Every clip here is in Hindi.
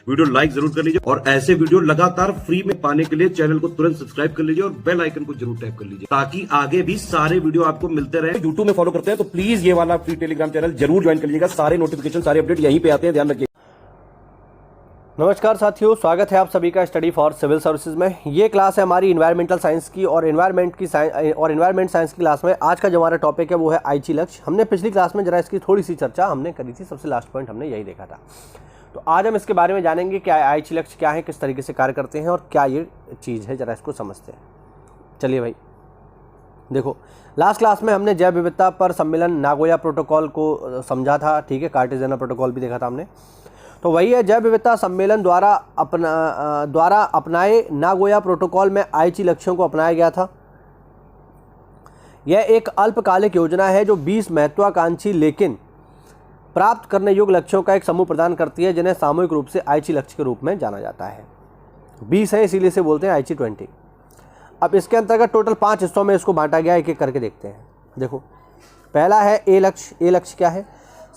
वीडियो लाइक जरूर कर लीजिए और ऐसे वीडियो लगातार फ्री में पाने के लिए चैनल को तुरंत सब्सक्राइब कर लीजिए और बेल आइकन को जरूर टैप कर लीजिए ताकि आगे भी सारे वीडियो आपको मिलते रहे। यूट्यूब में फॉलो करते हैं तो प्लीज ये वाला फ्री टेलीग्राम चैनल जरूर ज्वाइन कर लीजिएगा। सारे नोटिफिकेशन सारे अपडेट यहीं पे आते हैं, ध्यान रखिए। नमस्कार साथियों, स्वागत है आप सभी का स्टडी फॉर सिविल सर्विसेज में। ये क्लास है हमारी इन्वायरमेंटल साइंस की और इन्वायरमेंट साइंस की क्लास में आज का जो हमारा टॉपिक है वो है आईची लक्ष्य। हमने पिछली क्लास में जरा इसकी थोड़ी सी चर्चा हमने करी थी, सबसे लास्ट पॉइंट हमने यही देखा था। तो आज हम इसके बारे में जानेंगे क्या आईची लक्ष्य क्या है, किस तरीके से कार्य करते हैं और क्या ये चीज़ है, जरा इसको समझते हैं। चलिए भाई देखो, लास्ट क्लास में हमने जैव विविधता पर सम्मेलन नागोया प्रोटोकॉल को समझा था, ठीक है। कार्टेशियन प्रोटोकॉल भी देखा था हमने। तो वही है, जैव विविधता सम्मेलन द्वारा अपनाए नागोया प्रोटोकॉल में आईची लक्ष्यों को अपनाया गया था। यह एक अल्पकालिक योजना है जो 20 महत्वाकांक्षी लेकिन प्राप्त करने योग्य लक्ष्यों का एक समूह प्रदान करती है, जिन्हें सामूहिक रूप से आईची लक्ष्य के रूप में जाना जाता है। 20 है, इसीलिए से बोलते हैं आईची 20। अब इसके अंतर्गत टोटल 5 हिस्सों में इसको बांटा गया, एक एक करके देखते हैं। देखो, पहला है ए लक्ष्य। ए लक्ष्य क्या है?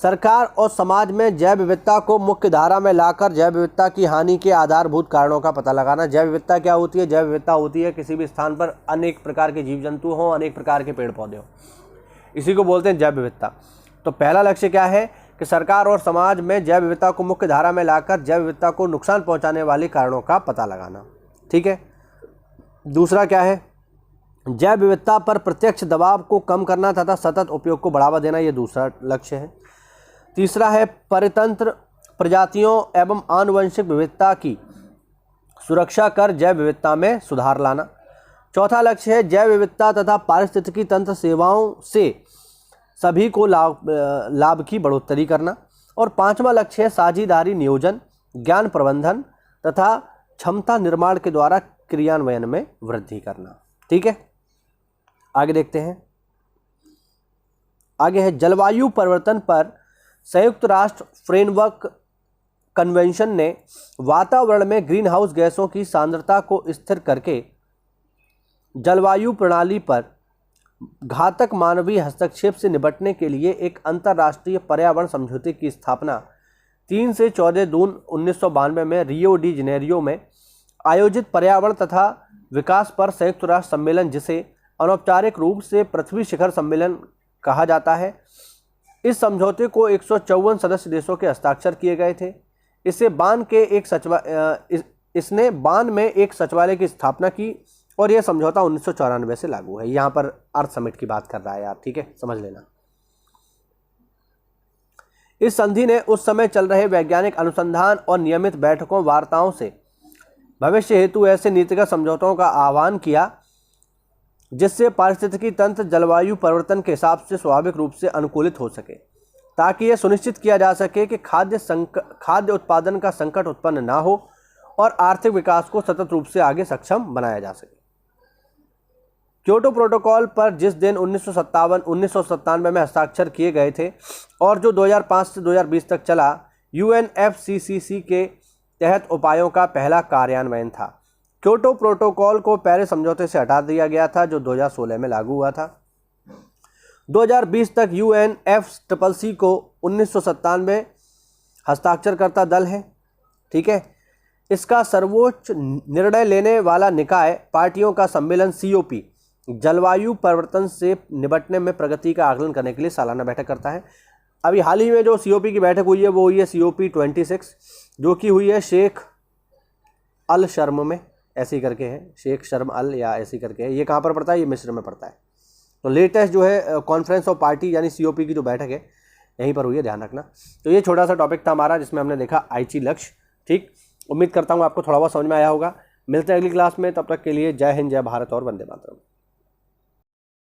सरकार और समाज में जैव विविधता को मुख्य धारा में लाकर जैव विविधता की हानि के आधारभूत कारणों का पता लगाना। जैव विविधता क्या होती है? जैव विविधता होती है किसी भी स्थान पर अनेक प्रकार के जीव जंतु हों, अनेक प्रकार के पेड़ पौधे हों, इसी को बोलते हैं जैव विविधता। तो पहला लक्ष्य क्या है कि सरकार और समाज में जैव विविधता को मुख्य धारा में लाकर जैव विविधता को नुकसान पहुँचाने वाले कारणों का पता लगाना, ठीक है। दूसरा क्या है? जैव विविधता पर प्रत्यक्ष दबाव को कम करना तथा सतत उपयोग को बढ़ावा देना, ये दूसरा लक्ष्य है। तीसरा है परितंत्र प्रजातियों एवं आनुवंशिक विविधता की सुरक्षा कर जैव विविधता में सुधार लाना। चौथा लक्ष्य है जैव विविधता तथा पारिस्थितिकी तंत्र सेवाओं से सभी को लाभ की बढ़ोतरी करना। और पांचवा लक्ष्य है साझेदारी नियोजन, ज्ञान प्रबंधन तथा क्षमता निर्माण के द्वारा क्रियान्वयन में वृद्धि करना, ठीक है। आगे देखते हैं। आगे है जलवायु परिवर्तन पर संयुक्त राष्ट्र फ्रेमवर्क कन्वेंशन ने वातावरण में ग्रीन हाउस गैसों की सांद्रता को स्थिर करके जलवायु प्रणाली पर घातक मानवीय हस्तक्षेप से निपटने के लिए एक अंतर्राष्ट्रीय पर्यावरण समझौते की स्थापना 3 से 14 जून 1992 में रियो डी जेनेरियो में आयोजित पर्यावरण तथा विकास पर संयुक्त राष्ट्र सम्मेलन, जिसे अनौपचारिक रूप से पृथ्वी शिखर सम्मेलन कहा जाता है। इस समझौते को 154 सदस्य देशों के हस्ताक्षर किए गए थे। इसने बान में एक सचिवालय की स्थापना की और यह समझौता 1994 से लागू है। यहाँ पर अर्थ समिट की बात कर रहा है आप, ठीक है, समझ लेना। इस संधि ने उस समय चल रहे वैज्ञानिक अनुसंधान और नियमित बैठकों वार्ताओं से भविष्य हेतु ऐसे नीतिगत समझौतों का आह्वान किया जिससे पारिस्थितिकी तंत्र जलवायु परिवर्तन के हिसाब से स्वाभाविक रूप से अनुकूलित हो सके, ताकि यह सुनिश्चित किया जा सके कि खाद्य उत्पादन का संकट उत्पन्न ना हो और आर्थिक विकास को सतत रूप से आगे सक्षम बनाया जा सके। क्योटो प्रोटोकॉल पर जिस दिन 1997 में हस्ताक्षर किए गए थे और जो 2005 से 2020 तक चला, UNFCCC के तहत उपायों का पहला कार्यान्वयन था। क्योटो प्रोटोकॉल को पेरिस समझौते से हटा दिया गया था जो 2016 में लागू हुआ था। 2020 तक UNFCCC को 1997 हस्ताक्षरकर्ता दल है, ठीक है। इसका सर्वोच्च निर्णय लेने वाला निकाय पार्टियों का सम्मेलन COP जलवायु परिवर्तन से निपटने में प्रगति का आकलन करने के लिए सालाना बैठक करता है। अभी हाल ही में जो COP की बैठक हुई है वो हुई है COP 26, जो कि हुई है शेख अल शर्म में, ऐसे करके है, शेख शर्म अल या ऐसे करके है। ये कहाँ पर पड़ता है? ये मिस्र में पड़ता है। तो लेटेस्ट जो है कॉन्फ्रेंस ऑफ पार्टी यानी COP की जो बैठक है यहीं पर हुई है, ध्यान रखना। तो ये छोटा सा टॉपिक था हमारा जिसमें हमने देखा आईची लक्ष्य, ठीक। उम्मीद करता हूँ आपको थोड़ा बहुत समझ में आया होगा। मिलते हैं अगली क्लास में, तब तक के लिए जय हिंद, जय भारत और वंदे मातरम।